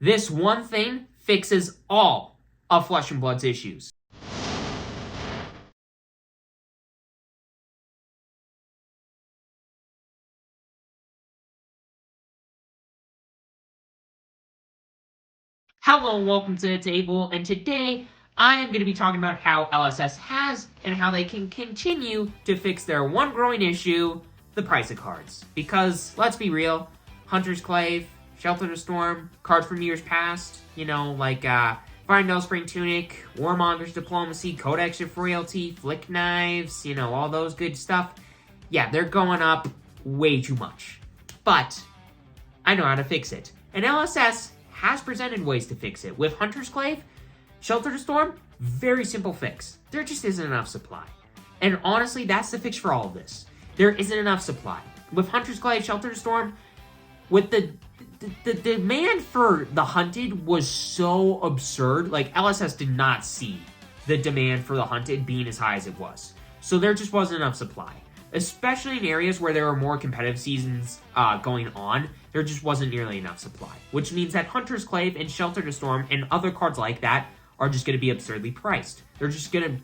This one thing fixes all of Flesh and Blood's issues. Hello and welcome to the table, and today I am going to be talking about how LSS has and how they can continue to fix their one growing issue, the price of cards. Because, let's be real, Hunter's Clave, Shelter to Storm, cards from years past, like Fire Spring Tunic, Warmonger's Diplomacy, Codex of Frailty, Flick Knives, all those good stuff. Yeah, they're going up way too much. But I know how to fix it. And LSS has presented ways to fix it. With Hunter's Clave, Shelter to Storm, very simple fix. There just isn't enough supply. And honestly, that's the fix for all of this. There isn't enough supply. With Hunter's Clave, Shelter to Storm, with the demand for the Hunted was so absurd. Like, LSS did not see the demand for the Hunted being as high as it was. So there just wasn't enough supply. Especially in areas where there were more competitive seasons going on, there just wasn't nearly enough supply. Which means that Hunter's Clave and Shelter to Storm and other cards like that are just going to be absurdly priced. They're just going to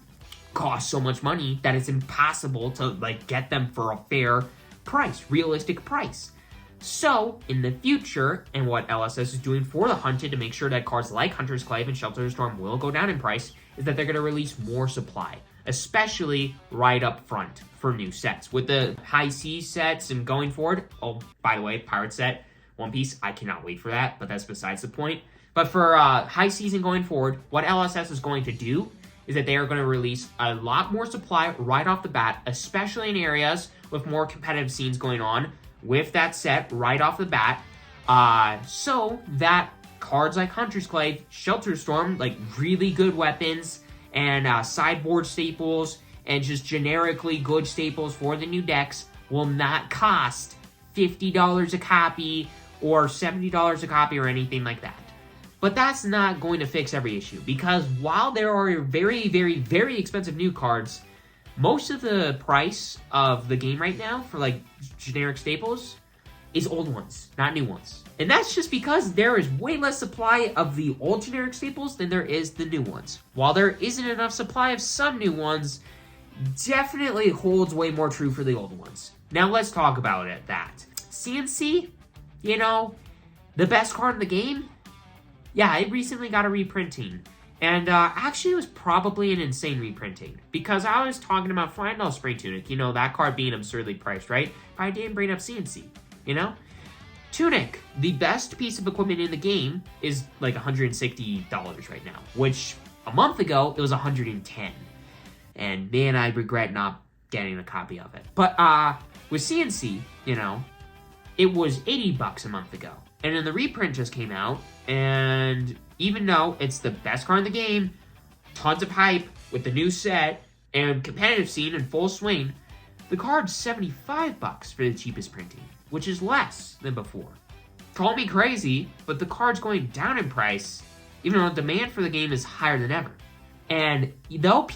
cost so much money that it's impossible to get them for a fair price, realistic price. So, in the future, and what LSS is doing for the Hunted to make sure that cards like Hunter's Clave and Shelter to Storm will go down in price, is that they're going to release more supply. Especially right up front for new sets. With the High Seas sets and going forward, oh, by the way, Pirate set, One Piece, I cannot wait for that, but that's besides the point. But for High Season going forward, what LSS is going to do is that they are going to release a lot more supply right off the bat, especially in areas with more competitive scenes going on with that set right off the bat, so that cards like Hunter's Clave, Shelter Storm, really good weapons, and sideboard staples, and just generically good staples for the new decks will not cost $50 a copy or $70 a copy or anything like that. But that's not going to fix every issue, because while there are very, very, very expensive new cards, most of the price of the game right now for generic staples is old ones, not new ones. And that's just because there is way less supply of the old generic staples than there is the new ones. While there isn't enough supply of some new ones, definitely holds way more true for the old ones. Now let's talk about it, that. CNC, the best card in the game? Yeah, it recently got a reprinting. And actually, it was probably an insane reprinting. Because I was talking about Fire Spring Tunic, that card being absurdly priced, right? But I didn't bring up CNC, Tunic, the best piece of equipment in the game, is $160 right now. Which, a month ago, it was $110. And man, I regret not getting a copy of it. But with CNC, it was $80 a month ago. And then the reprint just came out, and even though it's the best card in the game, tons of hype with the new set, and competitive scene in full swing, the card's $75 for the cheapest printing, which is less than before. Call me crazy, but the card's going down in price, even though the demand for the game is higher than ever. And though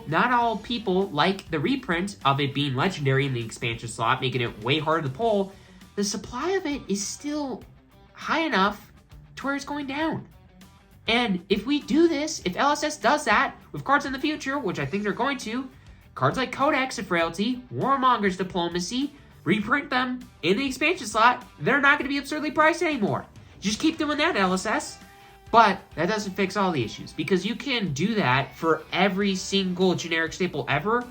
not all people like the reprint of it being legendary in the expansion slot, making it way harder to pull, the supply of it is still high enough to where it's going down. And if we do this, if LSS does that with cards in the future, which I think they're going to, cards like Codex of Frailty, Warmonger's Diplomacy, reprint them in the expansion slot, they're not going to be absurdly priced anymore. Just keep doing that, LSS. But that doesn't fix all the issues, because you can do that for every single generic staple ever,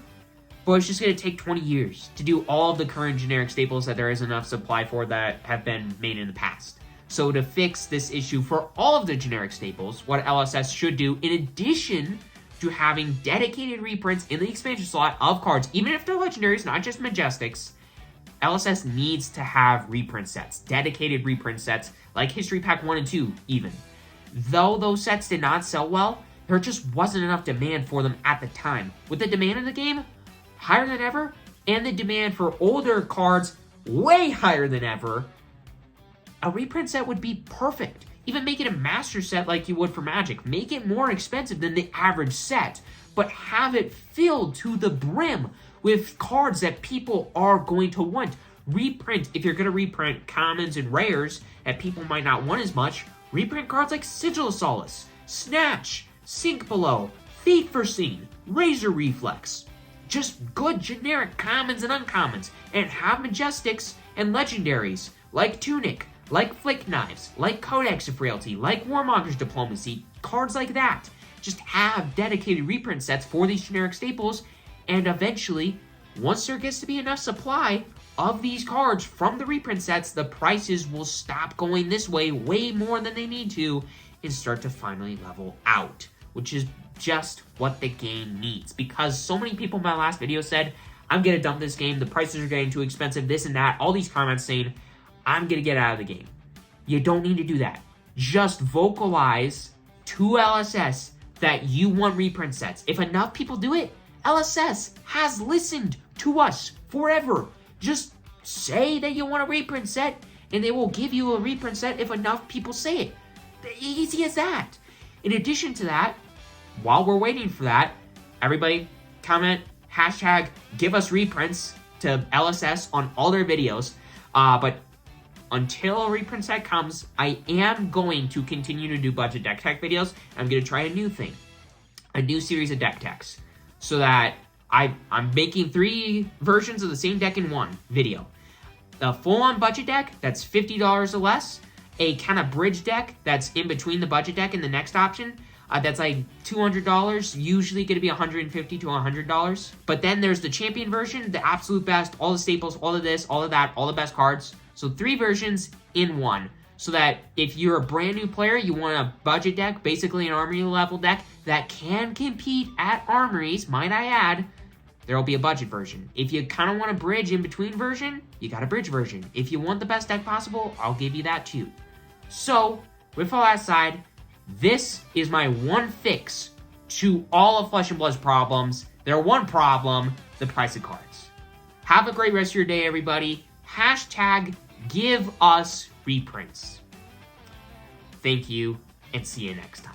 but it's just going to take 20 years to do all of the current generic staples that there is enough supply for that have been made in the past. So to fix this issue for all of the generic staples, what LSS should do, in addition to having dedicated reprints in the expansion slot of cards, even if they're legendaries, not just Majestics, LSS needs to have reprint sets, dedicated reprint sets, like History Pack 1 and 2 even. Though those sets did not sell well, there just wasn't enough demand for them at the time. With the demand in the game higher than ever, and the demand for older cards way higher than ever, a reprint set would be perfect. Even make it a master set like you would for Magic. Make it more expensive than the average set, but have it filled to the brim with cards that people are going to want. Reprint, if you're going to reprint commons and rares that people might not want as much, Reprint cards like Sigil of Solace, Snatch, Sink Below, Fate Foreseen, Razor Reflex. Just good generic commons and uncommons, and have majestics and legendaries like Tunic, like Flick Knives, like Codex of Frailty, like Warmonger's Diplomacy, cards like that. Just have dedicated reprint sets for these generic staples, and eventually, once there gets to be enough supply of these cards from the reprint sets, the prices will stop going this way more than they need to, and start to finally level out, which is just what the game needs. Because so many people in my last video said, I'm gonna dump this game, the prices are getting too expensive, this and that, all these comments saying, I'm gonna get out of the game. You don't need to do that. Just vocalize to LSS that you want reprint sets. If enough people do it, LSS has listened to us forever. Just say that you want a reprint set, and they will give you a reprint set if enough people say it. Easy as that. In addition to that, while we're waiting for that, everybody comment, hashtag, give us reprints to LSS on all their videos. But until a reprint set comes, I am going to continue to do budget deck tech videos. I'm going to try a new thing, a new series of deck techs, so that I'm making 3 versions of the same deck in one video. A full-on budget deck that's $50 or less, a kind of bridge deck that's in between the budget deck and the next option, that's like $200, usually going to be $150 to $100. But then there's the champion version, the absolute best, all the staples, all of this, all of that, all the best cards. So 3 versions in one. So that if you're a brand new player, you want a budget deck, basically an armory level deck that can compete at armories, might I add, there will be a budget version. If you kind of want a bridge in between version, you got a bridge version. If you want the best deck possible, I'll give you that too. So, with all that aside, this is my one fix to all of Flesh and Blood's problems. Their one problem, the price of cards. Have a great rest of your day, everybody. Hashtag give us reprints. Thank you, and see you next time.